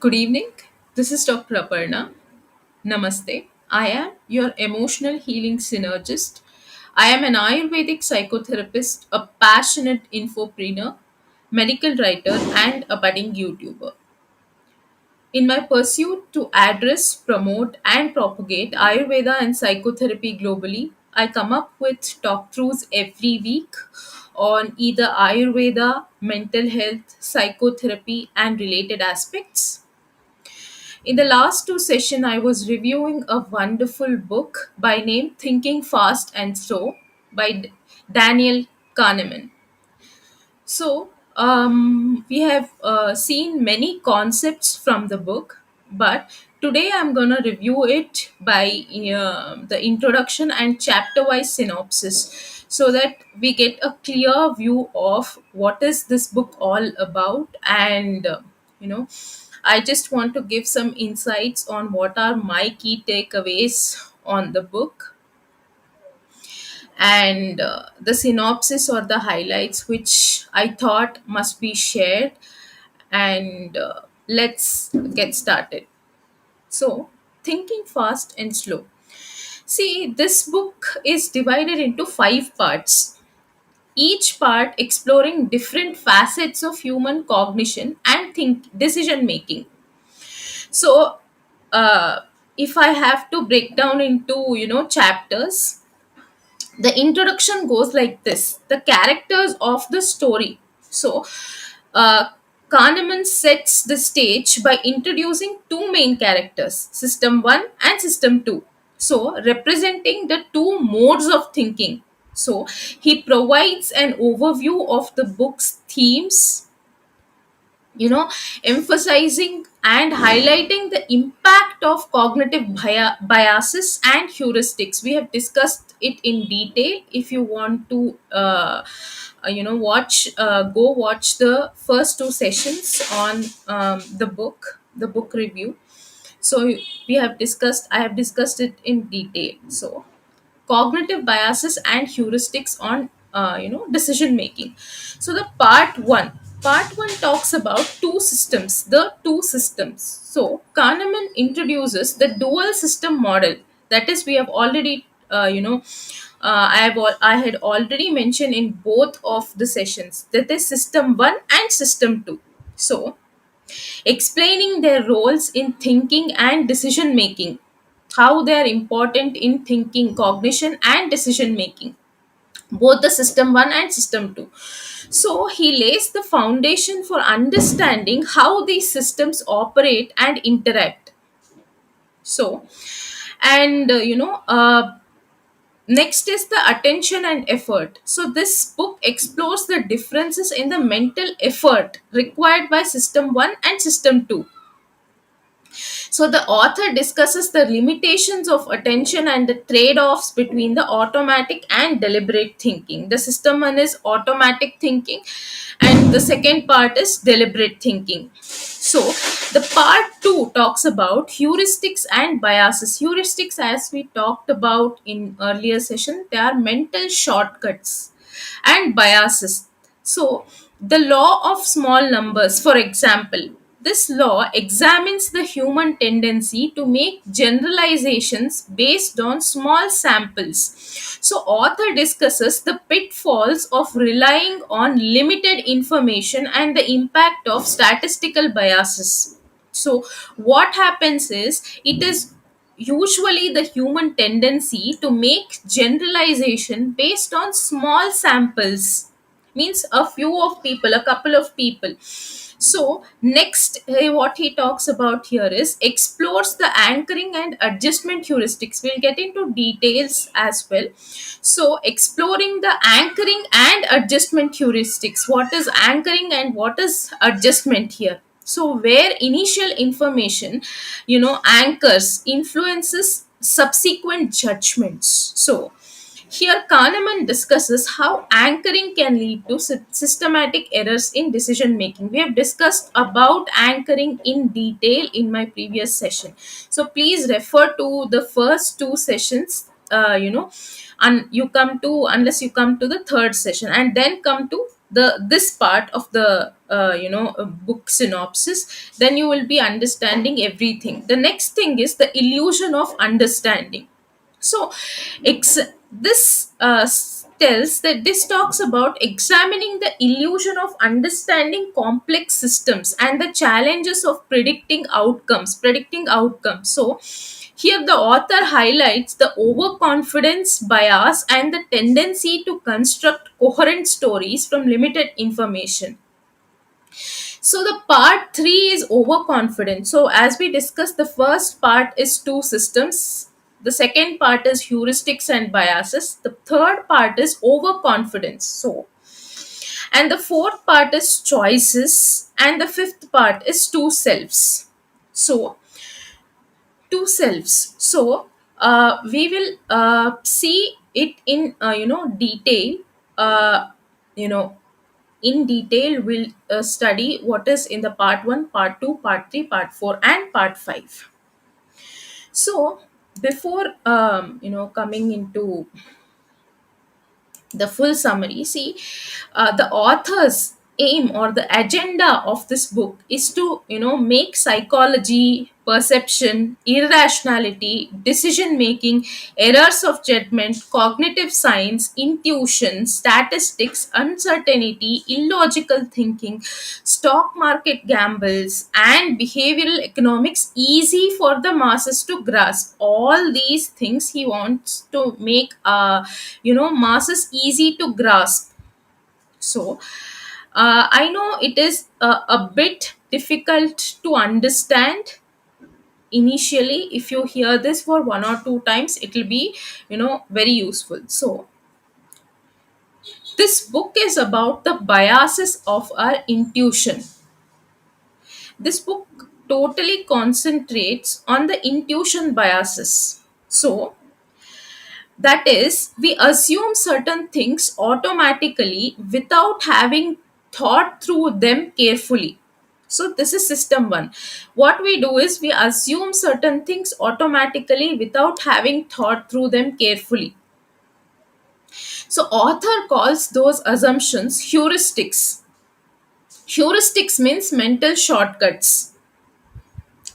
Good evening. This is Dr. Aparna. Namaste. I am your emotional healing synergist. I am an Ayurvedic psychotherapist, a passionate infopreneur, medical writer, and a budding YouTuber. In my pursuit to address, promote, and propagate Ayurveda and psychotherapy globally, I come up with talk throughs every week on either Ayurveda, mental health, psychotherapy, and related aspects. In the last two sessions, I was reviewing a wonderful book by name Thinking Fast and Slow by Daniel Kahneman. We have seen many concepts from the book, but today I'm going to review it by the introduction and chapter wise synopsis so that we get a clear view of what is this book all about and you know I just want to give some insights on what are my key takeaways on the book and the synopsis or the highlights which I thought must be shared. And let's get started. So, thinking fast and slow. See, this book is divided into five parts, each part exploring different facets of human cognition and decision making. So, uh, if I have to break down into chapters, the introduction goes like this: the characters of the story. So, uh, Kahneman sets the stage by introducing two main characters, System 1 and System 2. So, representing the two modes of thinking. So, he provides an overview of the book's themes, emphasizing and highlighting the impact of cognitive biases and heuristics. We have discussed it in detail. If you want to watch go watch the first two sessions on the book review. So I have discussed it in detail. So cognitive biases and heuristics on decision making. So the part one talks about the two systems. So Kahneman introduces the dual system model, that is we have already I had already mentioned in both of the sessions, that is system 1 and system 2. So explaining their roles in thinking and decision making, how they are important in thinking, cognition, and decision making, both the system 1 and system 2. So he lays the foundation for understanding how these systems operate and interact. So, and next is the attention and effort. So this book explores the differences in the mental effort required by system 1 and system 2. So the author discusses the limitations of attention and the trade-offs between the automatic and deliberate thinking. The system one is automatic thinking and the second part is deliberate thinking. So the part two talks about heuristics and biases. Heuristics, as we talked about in earlier session, they are mental shortcuts, and biases. So, the law of small numbers, for example, this law examines the human tendency to make generalizations based on small samples. So, author discusses the pitfalls of relying on limited information and the impact of statistical biases. So, what happens is it is usually the human tendency to make generalization based on small samples, means a few of people, a couple of people. So next, what he talks about here is explores the anchoring and adjustment heuristics. We'll get into details as well. So exploring the anchoring and adjustment heuristics, what is anchoring and what is adjustment here. So where initial information anchors influences subsequent judgments. So here, Kahneman discusses how anchoring can lead to systematic errors in decision making. We have discussed about anchoring in detail in my previous session. So please refer to the first two sessions. And you come to, unless you come to the third session, and then come to this part of the a book synopsis, then you will be understanding everything. The next thing is the illusion of understanding. So this tells that this talks about examining the illusion of understanding complex systems and the challenges of predicting outcomes. So here the author highlights the overconfidence bias and the tendency to construct coherent stories from limited information. So the part 3 is overconfidence. So as we discussed, the first part is two systems. The second part is heuristics and biases. The third part is overconfidence. So, and the fourth part is choices, and the fifth part is two selves. So two selves. So we will see it in detail. You know in detail we'll study what is in the part 1, part 2, part 3, part 4, and part 5. So before coming into the full summary, see, the author's aim or the agenda of this book is to make psychology, perception, irrationality, decision making, errors of judgment, cognitive science, intuition, statistics, uncertainty, illogical thinking, stock market gambles, and behavioral economics easy for the masses to grasp. All these things he wants to make masses easy to grasp. So I know it is a bit difficult to understand initially. If you hear this for one or two times, it will be very useful. So this book is about the biases of our intuition. This book totally concentrates on the intuition biases. So that is, we assume certain things automatically without having thought through them carefully. So this is system 1. What we do is we assume certain things automatically without having thought through them carefully. So author calls those assumptions heuristics. Heuristics means mental shortcuts.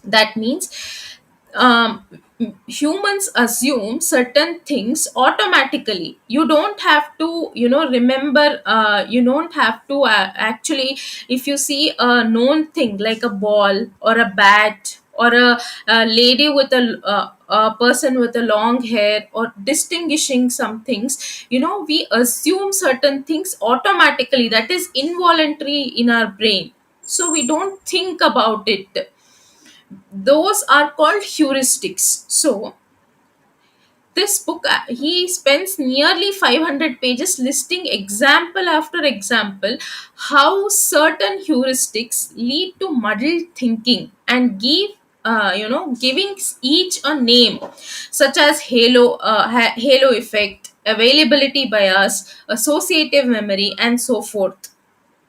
That means um, humans assume certain things automatically. You don't have to remember. You don't have to actually, if you see a known thing like a ball or a bat or a lady with a person with a long hair, or distinguishing some things, we assume certain things automatically. That is involuntary in our brain, so we don't think about it. Those are called heuristics. So this book, he spends nearly 500 pages listing example after example how certain heuristics lead to muddled thinking, and giving each a name, such as halo effect, availability bias, associative memory, and so forth.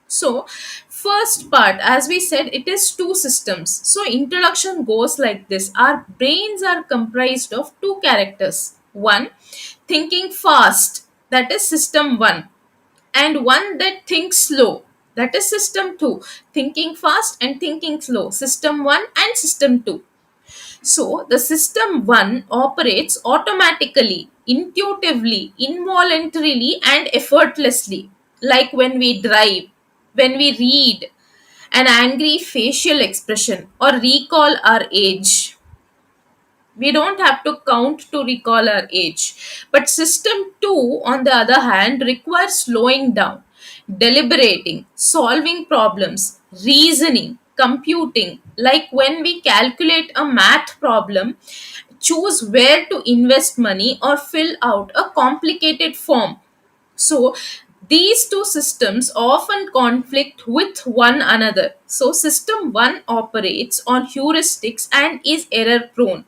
So, first part, as we said, it is two systems. So, introduction goes like this: our brains are comprised of two characters. One, thinking fast, that is system 1, and one that thinks slow, that is system 2. Thinking fast and thinking slow, system 1 and system 2. So, the system 1 operates automatically, intuitively, involuntarily, and effortlessly, like when we drive, when we read an angry facial expression, or recall our age. We don't have to count to recall our age. But system 2, on the other hand, requires slowing down, deliberating, solving problems, reasoning, computing. Like when we calculate a math problem, choose where to invest money, or fill out a complicated form. So these two systems often conflict with one another. So system 1 operates on heuristics and is error prone.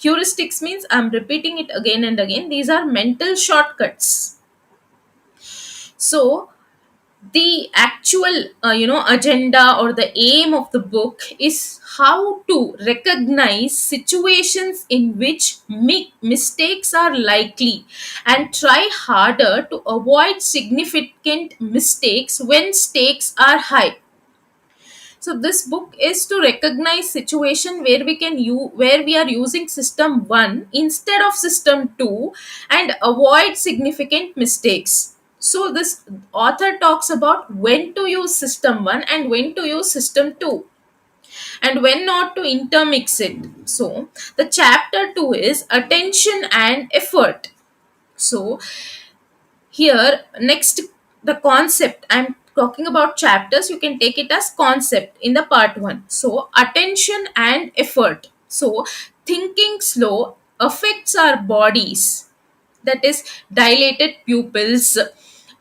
Heuristics means, I'm repeating it again and again, these are mental shortcuts. So the actual agenda or the aim of the book is how to recognize situations in which mistakes are likely, and try harder to avoid significant mistakes when stakes are high. So this book is to recognize situation where where we are using system 1 instead of system 2 and avoid significant mistakes. So this author talks about when to use system 1 and when to use system 2, and when not to intermix it. So the chapter 2 is attention and effort. So here next, the concept, I'm talking about chapters, you can take it as concept in the part 1. So attention and effort. So thinking slow affects our bodies, that is dilated pupils,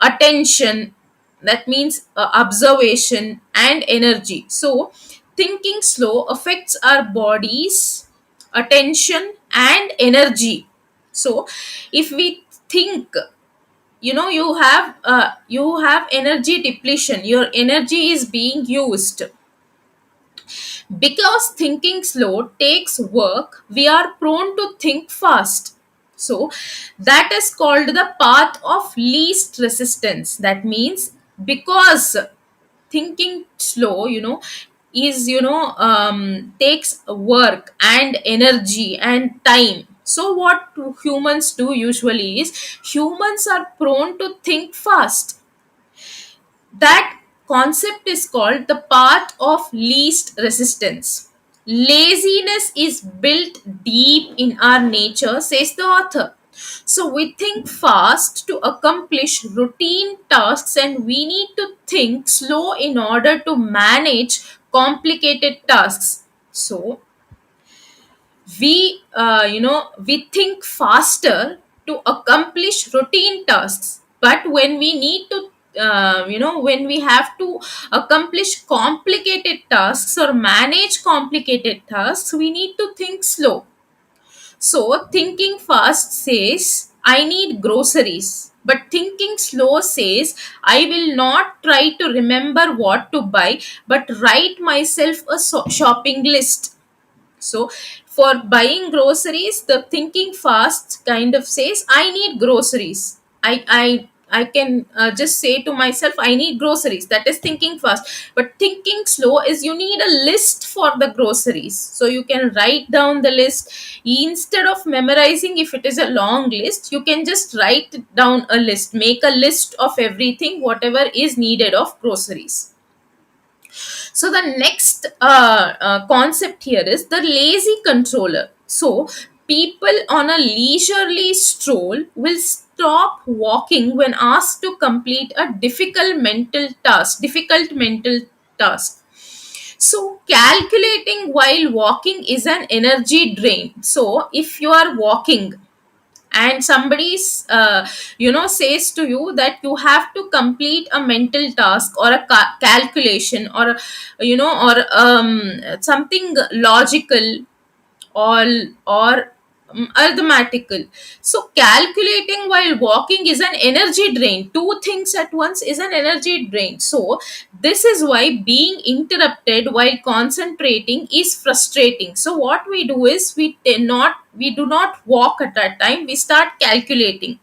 attention, that means observation and energy. So thinking slow affects our bodies, attention and energy. So if we think, you have energy depletion, your energy is being used. Because thinking slow takes work, we are prone to think fast. So that is called the path of least resistance. That means because thinking slow, is, takes work and energy and time. So what humans do usually is, humans are prone to think fast. That concept is called the path of least resistance. Laziness is built deep in our nature, says the author. So we think fast to accomplish routine tasks, and we need to think slow in order to manage complicated tasks. So we think faster to accomplish routine tasks, but when we need to when we have to accomplish complicated tasks or manage complicated tasks, we need to think slow. So thinking fast says I need groceries, but thinking slow says I will not try to remember what to buy, but write myself a shopping list. So for buying groceries, the thinking fast kind of says, I need groceries. I can just say to myself, I need groceries. That is thinking fast. But thinking slow is, you need a list for the groceries. So you can write down the list. Instead of memorizing, if it is a long list, you can just write down a list. Make a list of everything, whatever is needed of groceries. So the next concept here is the lazy controller. So people on a leisurely stroll will stop walking when asked to complete a difficult mental task. So calculating while walking is an energy drain. So if you are walking and somebody's says to you that you have to complete a mental task or a calculation, or or something logical, or arithmetical. So calculating while walking is an energy drain. Two things at once is an energy drain. So this is why being interrupted while concentrating is frustrating. So what we do is, we do not walk at that time, we start calculating.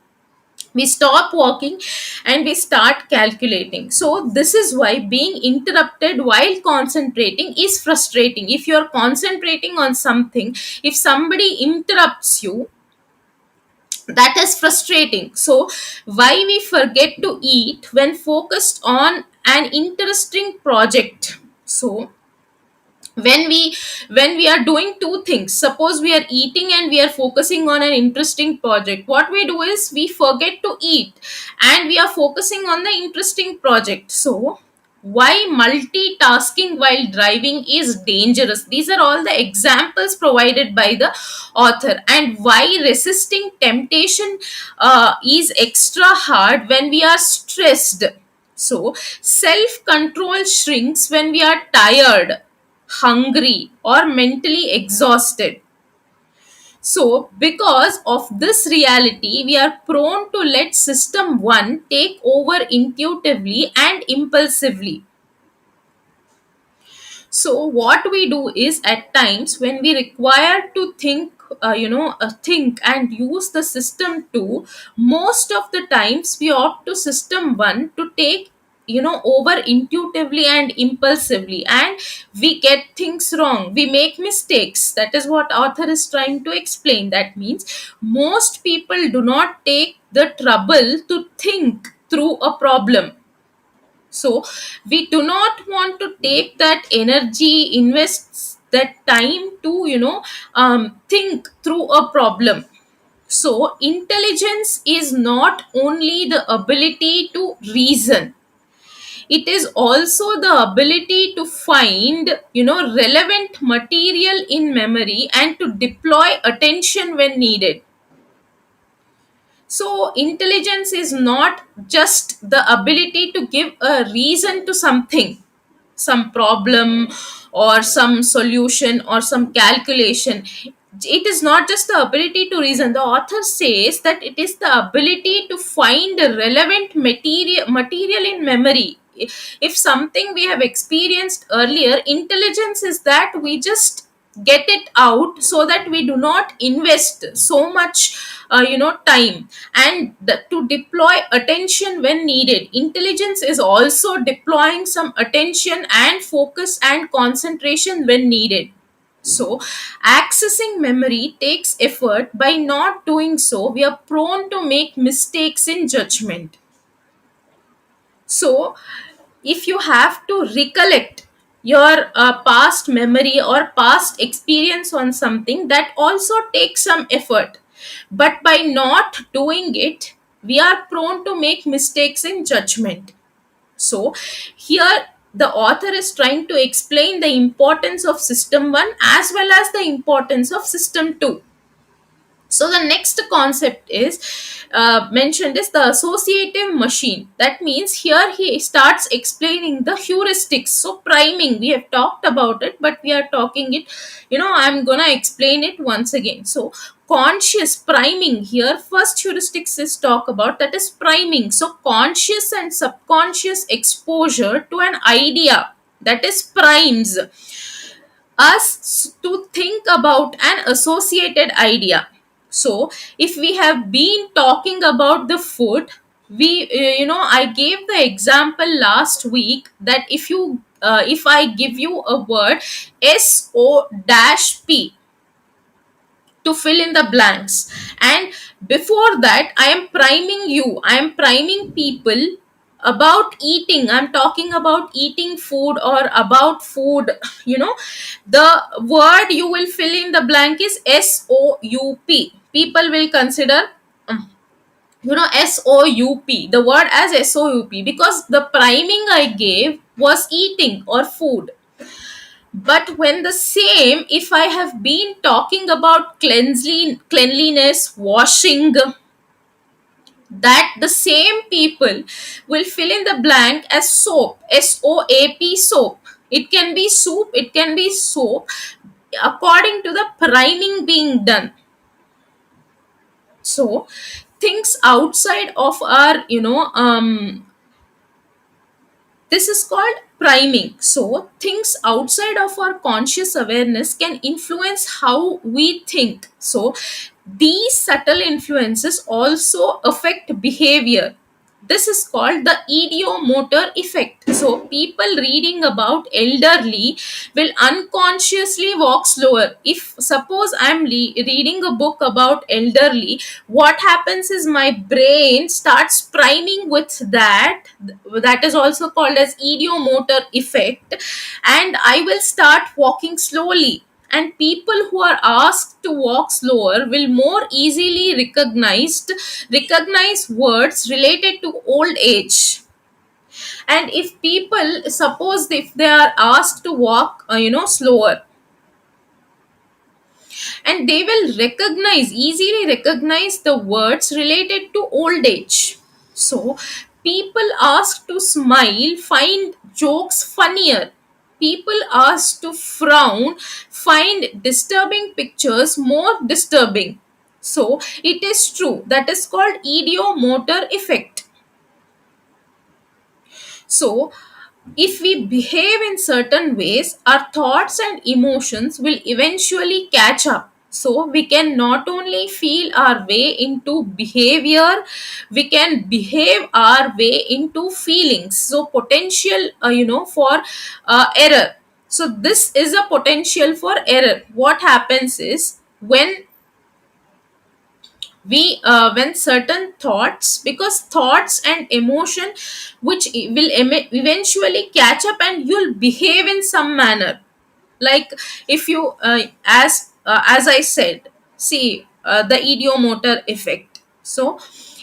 We stop walking and we start calculating. So this is why being interrupted while concentrating is frustrating. If you are concentrating on something, if somebody interrupts you, that is frustrating. So why we forget to eat when focused on an interesting project. So when we are doing two things, suppose we are eating and we are focusing on an interesting project, what we do is we forget to eat and we are focusing on the interesting project. So why multitasking while driving is dangerous, these are all the examples provided by the author. And why resisting temptation is extra hard when we are stressed. So self control shrinks when we are tired, hungry, or mentally exhausted. So, because of this reality, we are prone to let system 1 take over intuitively and impulsively. So, what we do is, at times when we require to think and use the system 2, most of the times we opt to system 1 to take over intuitively and impulsively, and we get things wrong, we make mistakes. That is what author is trying to explain. That means most people do not take the trouble to think through a problem. So we do not want to take that energy, invest that time to think through a problem. So intelligence is not only the ability to reason, it is also the ability to find relevant material in memory and to deploy attention when needed. So intelligence is not just the ability to give a reason to something, some problem or some solution or some calculation. It is not just the ability to reason. The author says that it is the ability to find a relevant material in memory. If something we have experienced earlier, intelligence is that we just get it out so that we do not invest so much time, and to deploy attention when needed. Intelligence is also deploying some attention and focus and concentration when needed. So accessing memory takes effort. By not doing so, we are prone to make mistakes in judgment. So if you have to recollect your past memory or past experience on something, that also takes some effort. But by not doing it, we are prone to make mistakes in judgment. So here the author is trying to explain the importance of system 1 as well as the importance of system 2. So the next concept is mentioned is the associative machine. That means here he starts explaining the heuristics. So priming, we have talked about it, but we are talking it, I'm gonna explain it once again. So conscious priming, here first heuristics is talk about, that is priming. So conscious and subconscious exposure to an idea, that is primes us to think about an associated idea. So if we have been talking about the food, we I gave the example last week that if I give you a word so dash p to fill in the blanks, and before that I am priming people about eating. I'm talking about eating food or about food. you know the word you will fill in the blank is soup. People will consider um, soup, the word as soup, because the priming I gave was eating or food. But when the same, if I have been talking about cleanliness, washing, that the same people will fill in the blank as soap, soap, soap. It can be soup, it can be soap, according to the priming being done. So things outside of our this is called priming. So, things outside of our conscious awareness can influence how we think. So, these subtle influences also affect behavior. This is called the idiomotor effect. So, people reading about elderly will unconsciously walk slower. If suppose I'm reading a book about elderly, what happens is my brain starts priming with that is also called as idiomotor effect, and I will start walking slowly. And people who are asked to walk slower will more easily recognize words related to old age. And if people, suppose if they are asked to walk slower, and they will easily recognize the words related to old age. So people asked to smile find jokes funnier. People asked to frown find disturbing pictures more disturbing. So it is true, that is called idiomotor effect. So if we behave in certain ways, our thoughts and emotions will eventually catch up. So we can not only feel our way into behavior, we can behave our way into feelings. So potential, for error. So this is a potential for error. What happens is, when certain thoughts, because thoughts and emotion which will eventually catch up, and you'll behave in some manner. Like, if you as I said, see, the idiomotor effect. So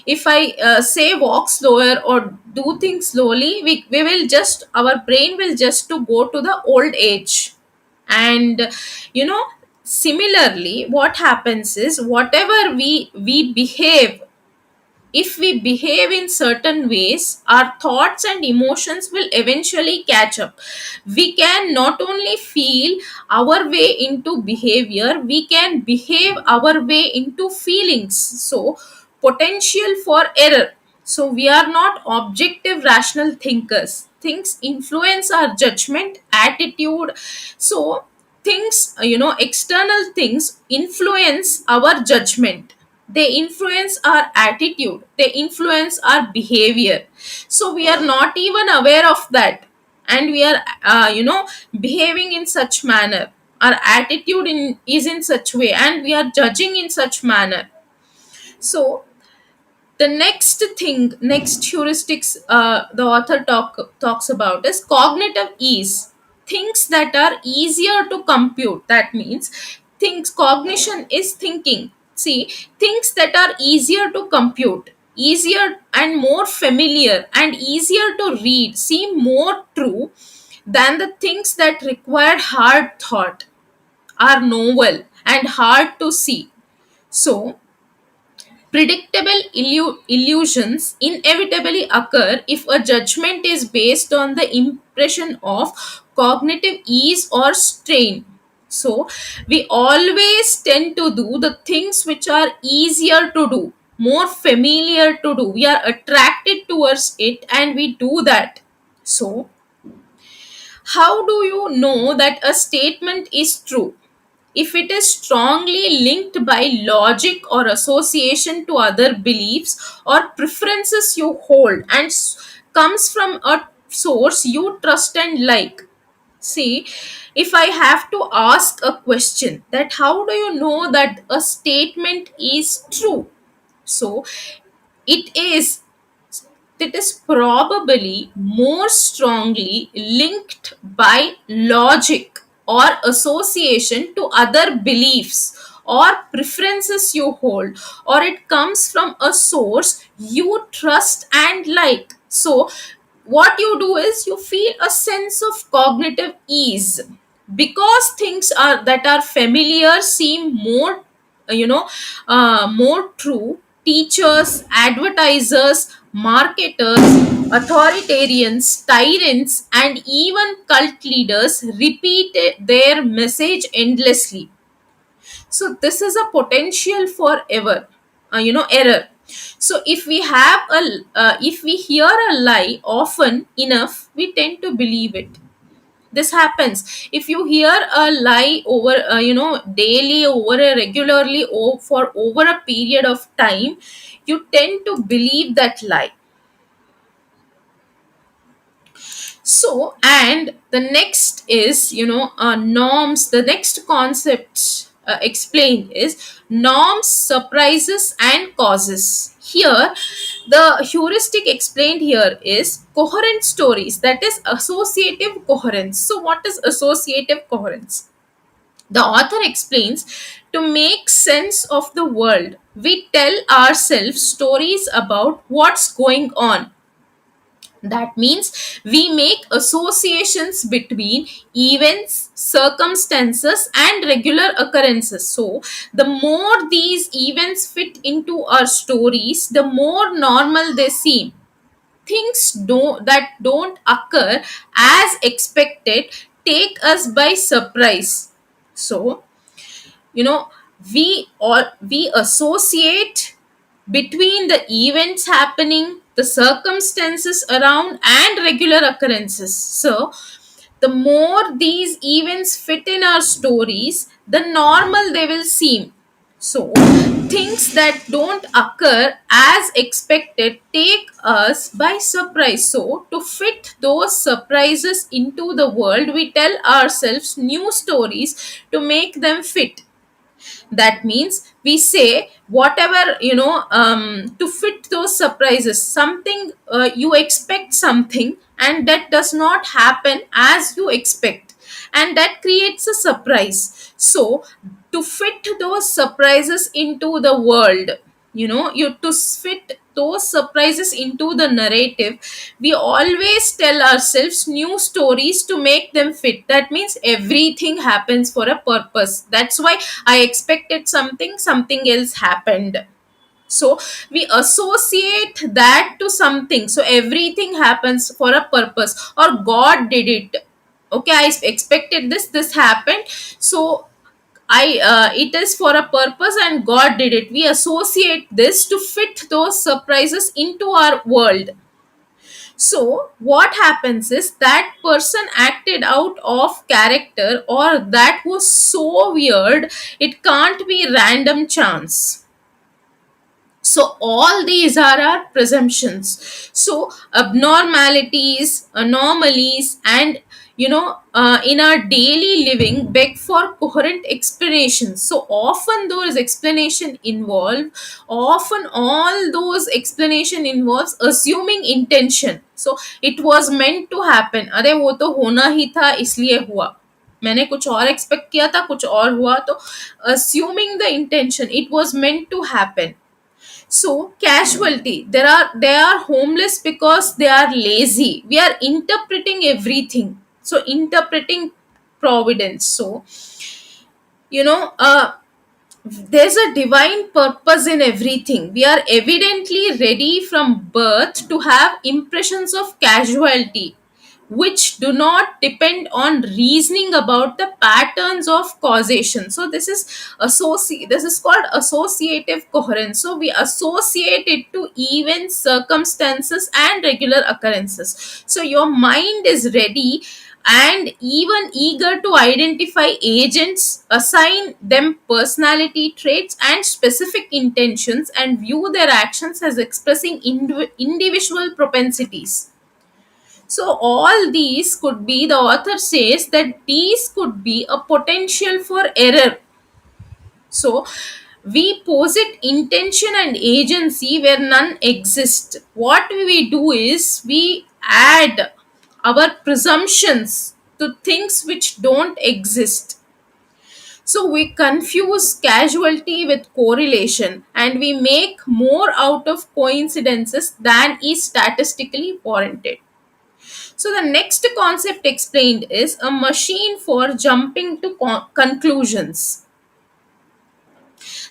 if I say walk slower or do things slowly, we will just, our brain will just to go to the old age. And you know similarly, what happens is, whatever we behave, if we behave in certain ways, our thoughts and emotions will eventually catch up. We can not only feel our way into behavior, we can behave our way into feelings. So potential for error. So we are not objective rational thinkers. Things influence our judgment, attitude. So things, external things influence our judgment, they influence our attitude, they influence our behavior. So we are not even aware of that, and we are behaving in such manner. Our attitude is in such way, and we are judging in such manner. So the next heuristics, the author talks about is cognitive ease. Things that are easier to compute. That means things, cognition is thinking. See, things that are easier to compute, easier and more familiar and easier to read seem more true than the things that require hard thought, are novel and hard to see. So predictable illusions inevitably occur if a judgment is based on the impression of cognitive ease or strain. So, we always tend to do the things which are easier to do, more familiar to do. We are attracted towards it and we do that. So, how do you know that a statement is true? If it is strongly linked by logic or association to other beliefs or preferences you hold, and comes from a source you trust and like. See, if I have to ask a question, that how do you know that a statement is true? So it is, it is probably more strongly linked by logic or association to other beliefs or preferences you hold, or it comes from a source you trust and like. So what you do is, you feel a sense of cognitive ease, because things are that are familiar seem more, more true. Teachers, advertisers, marketers, authoritarians, tyrants, and even cult leaders repeat their message endlessly. So this is a potential for error. So if we have if we hear a lie often enough, we tend to believe it. This happens if you hear a lie over, daily, over a regularly, for over a period of time, you tend to believe that lie. So, and the next is, norms. The next concept explained is norms, surprises, and causes. Here, the heuristic explained here is coherent stories, that is associative coherence. So, what is associative coherence? The author explains, to make sense of the world, we tell ourselves stories about what's going on. That means we make associations between events, circumstances, and regular occurrences. So, the more these events fit into our stories, the more normal they seem. Things that don't occur as expected take us by surprise. So, you know we associate between the events happening, the circumstances around, and regular occurrences. So The more these events fit in our stories, the normal they will seem. So, things that don't occur as expected take us by surprise. So, to fit those surprises into the world, we tell ourselves new stories to make them fit. That means we say whatever, to fit those surprises, something, you expect something and that does not happen as you expect, and that creates a surprise. So to fit those surprises into the world, you to fit those surprises into the narrative, we always tell ourselves new stories to make them fit. That means everything happens for a purpose. That's why I expected something, something else happened. So we associate that to something. So everything happens for a purpose, or God did it. Okay, I expected this, this happened. So it is for a purpose and God did it. We associate this to fit those surprises into our world. So what happens is that person acted out of character, or that was so weird, it can't be random chance. So all these are our presumptions. So abnormalities, anomalies, and in our daily living beg for coherent explanations. So often those explanation involve, often all those explanation involves assuming intention. So it was meant to happen, अरे वो तो होना ही था इसलिए हुआ, मैंने कुछ और एक्सपेक्ट किया था कुछ और हुआ, तो assuming the intention, it was meant to happen. So casualty, they are homeless because they are lazy. We are interpreting everything. So interpreting providence. So you know uh there's a divine purpose in everything. We are evidently ready from birth to have impressions of casualty, which do not depend on reasoning about the patterns of causation. So this is called associative coherence. So we associate it to events, circumstances, and regular occurrences. So your mind is ready and even eager to identify agents, assign them personality traits and specific intentions, and view their actions as expressing individual propensities. So all these could be, the author says that these could be a potential for error. So we posit intention and agency where none exist. What we do is we add our presumptions to things which don't exist. So we confuse casualty with correlation, and we make more out of coincidences than is statistically warranted. So the next concept explained is a machine for jumping to conclusions.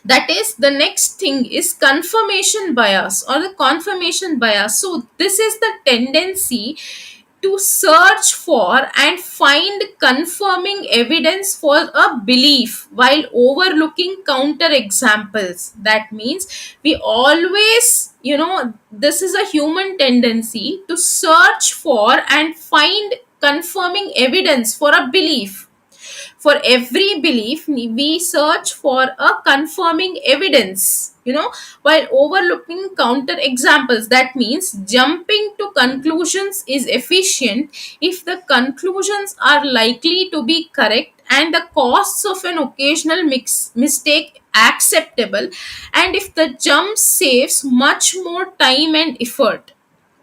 That is, the next thing is confirmation bias or the confirmation bias. So this is the tendency to search for and find confirming evidence for a belief while overlooking counter examples. That means we always, this is a human tendency to search for and find confirming evidence for a belief. For every belief, we search for a confirming evidence, while overlooking counter examples. That means jumping to conclusions is efficient if the conclusions are likely to be correct and the costs of an occasional mistake acceptable, and if the jump saves much more time and effort.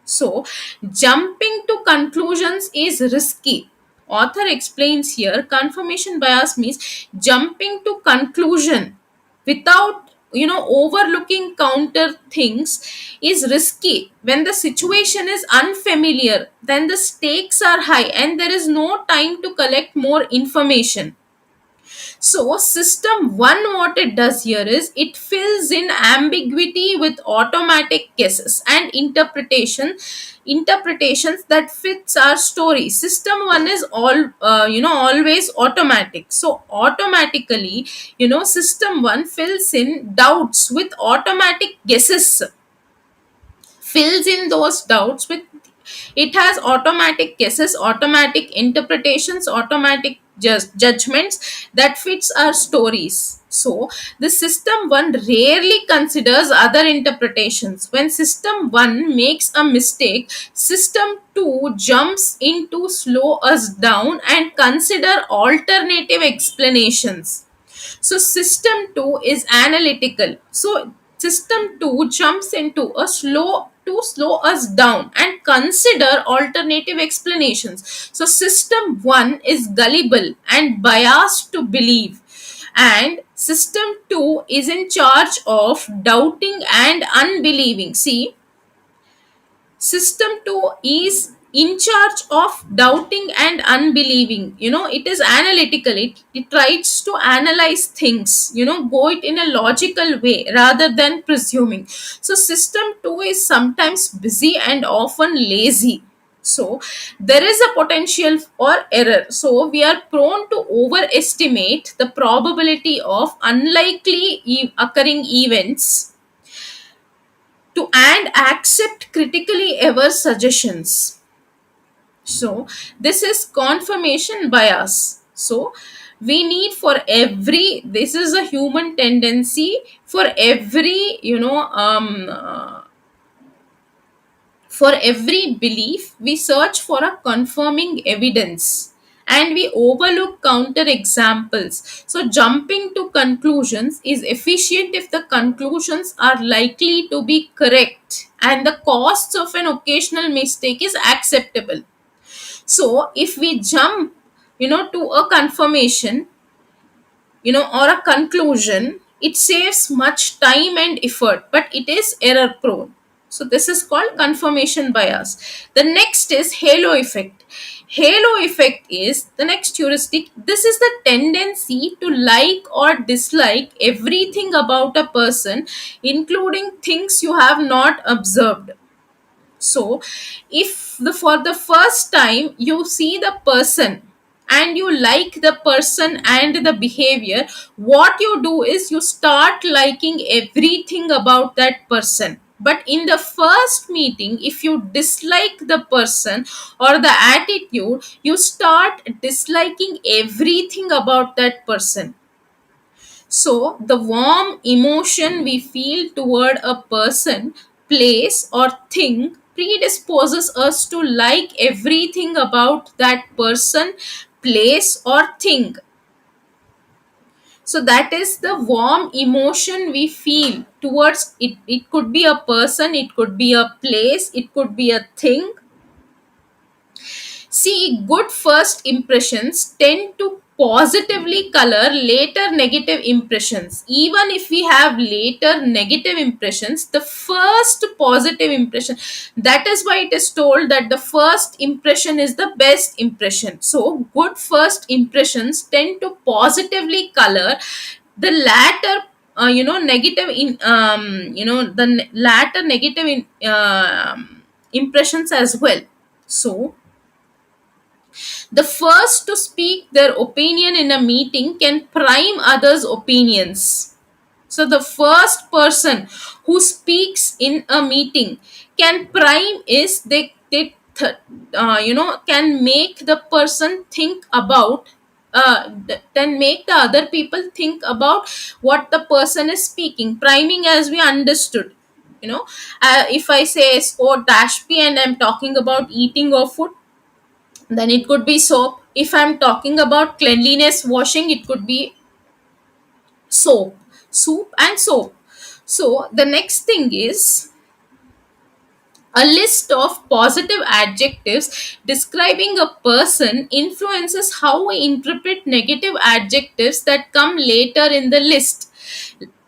So, jumping to conclusions is risky. Author explains here confirmation bias means jumping to conclusion without, overlooking counter things is risky. When the situation is unfamiliar, then the stakes are high and there is no time to collect more information. So, system one, what it does here is it fills in ambiguity with automatic guesses and interpretations that fits our story. System one is always automatic. So automatically, system one fills in doubts with automatic guesses, fills in those doubts with It has automatic guesses, automatic interpretations, automatic judgments that fits our stories. So the system 1 rarely considers other interpretations. When system 1 makes a mistake, system 2 jumps in to slow us down and consider alternative explanations. So system 2 is analytical. So system 2 jumps into a slow to slow us down and consider alternative explanations. So system 1 is gullible and biased to believe, and system 2 is in charge of doubting and unbelieving. See, system 2 is in charge of doubting and unbelieving. It is analytical. It tries to analyze things, go it in a logical way rather than presuming. So system 2 is sometimes busy and often lazy. So there is a potential for error. So we are prone to overestimate the probability of unlikely occurring events to and accept critically ever suggestions. So this is confirmation bias. So we need for every, this is a human tendency, for every for every belief, we search for a confirming evidence and we overlook counter examples. So, jumping to conclusions is efficient if the conclusions are likely to be correct and the costs of an occasional mistake is acceptable. So, if we jump, to a confirmation, or a conclusion, it saves much time and effort, but it is error prone. So this is called confirmation bias. The next is halo effect. Halo effect is the next heuristic. This is the tendency to like or dislike everything about a person, including things you have not observed. So if for the first time you see the person and you like the person and the behavior, what you do is you start liking everything about that person. But in the first meeting, if you dislike the person or the attitude, you start disliking everything about that person. So, the warm emotion we feel toward a person, place, or thing predisposes us to like everything about that person, place, or thing. So, that is the warm emotion we feel towards it. It could be a person, it could be a place, it could be a thing. See, good first impressions tend to positively color later negative impressions. Even if we have later negative impressions, the first positive impression, that is why it is told that the first impression is the best impression. So, good first impressions tend to positively color the latter negative in latter negative impressions as well. So the first to speak their opinion in a meeting can prime others' opinions. So, the first person who speaks in a meeting can prime is can make the person think about, then make the other people think about what the person is speaking. Priming, as we understood, if I say, oh, dash p, and I'm talking about eating or food, then it could be soap. If I'm talking about cleanliness, washing, it could be soap, soup, and soap. So the next thing is a list of positive adjectives describing a person influences how we interpret negative adjectives that come later in the list.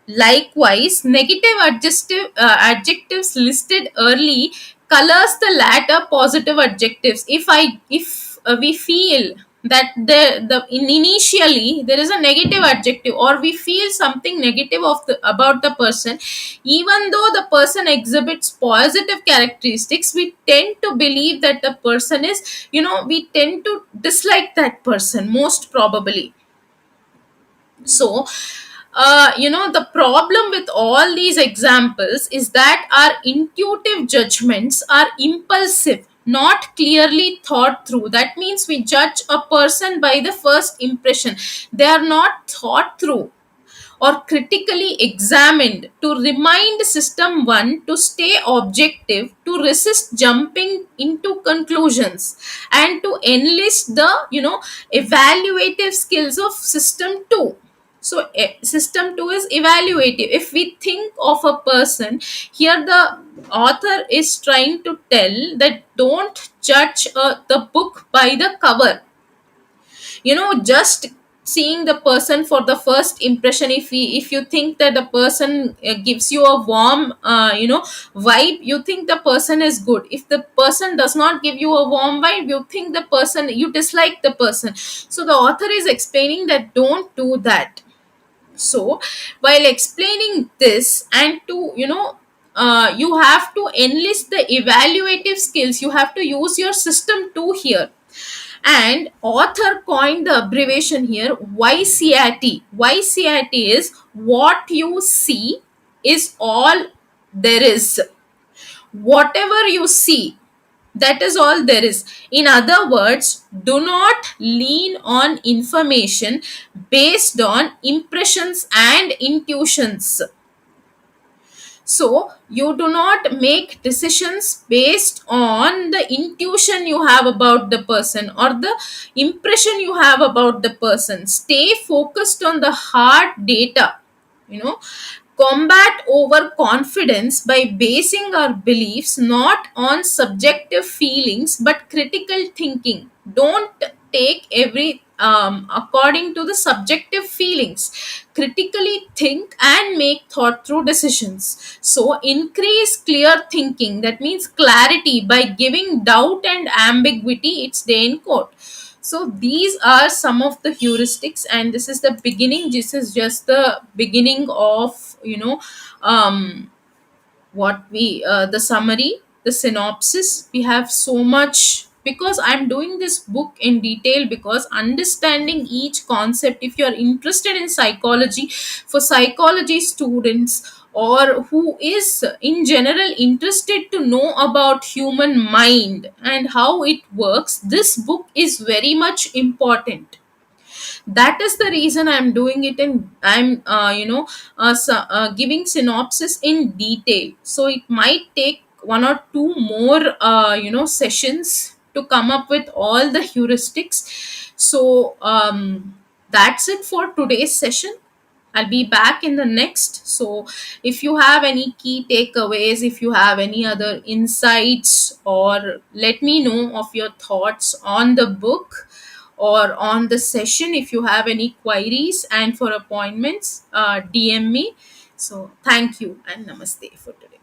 Likewise, negative adjectives listed early colors the latter positive adjectives. If we feel that initially there is a negative adjective, or we feel something negative about the person, even though the person exhibits positive characteristics, we tend to believe that the person is, we tend to dislike that person most probably. So the problem with all these examples is that our intuitive judgments are impulsive, not clearly thought through. That means we judge a person by the first impression. They are not thought through or critically examined. To remind system 1 to stay objective, to resist jumping into conclusions, and to enlist the evaluative skills of system 2. So system 2 is evaluative. If we think of a person, here the author is trying to tell that don't judge the book by the cover. Just seeing the person for the first impression, if you think that the person gives you a warm vibe, you think the person is good. If the person does not give you a warm vibe, you think the person, you dislike the person. So the author is explaining that don't do that. So while explaining this, and to you have to enlist the evaluative skills, you have to use your system 2 here. And author coined the abbreviation here YCAT. YCAT is what you see is all there is. Whatever you see, that is all there is. In other words, do not lean on information based on impressions and intuitions. So you do not make decisions based on the intuition you have about the person or the impression you have about the person. Stay focused on the hard data. You know, combat overconfidence by basing our beliefs not on subjective feelings but critical thinking. Don't take every according to the subjective feelings. Critically think and make thought through decisions. So increase clear thinking, that means clarity, by giving doubt and ambiguity its day in court. So these are some of the heuristics, and this is the beginning. This is just the beginning of what we the summary, the synopsis. We have so much, because I'm doing this book in detail, because understanding each concept, if you're interested in psychology, for psychology students or who is in general interested to know about human mind and how it works, this book is very much important. That is the reason I'm doing it, and I'm giving synopsis in detail. So it might take one or two more sessions to come up with all the heuristics. So that's it for today's session. I'll be back in the next. So, if you have any key takeaways, if you have any other insights, or let me know of your thoughts on the book or on the session. If you have any queries and for appointments, DM me. So, thank you and namaste for today.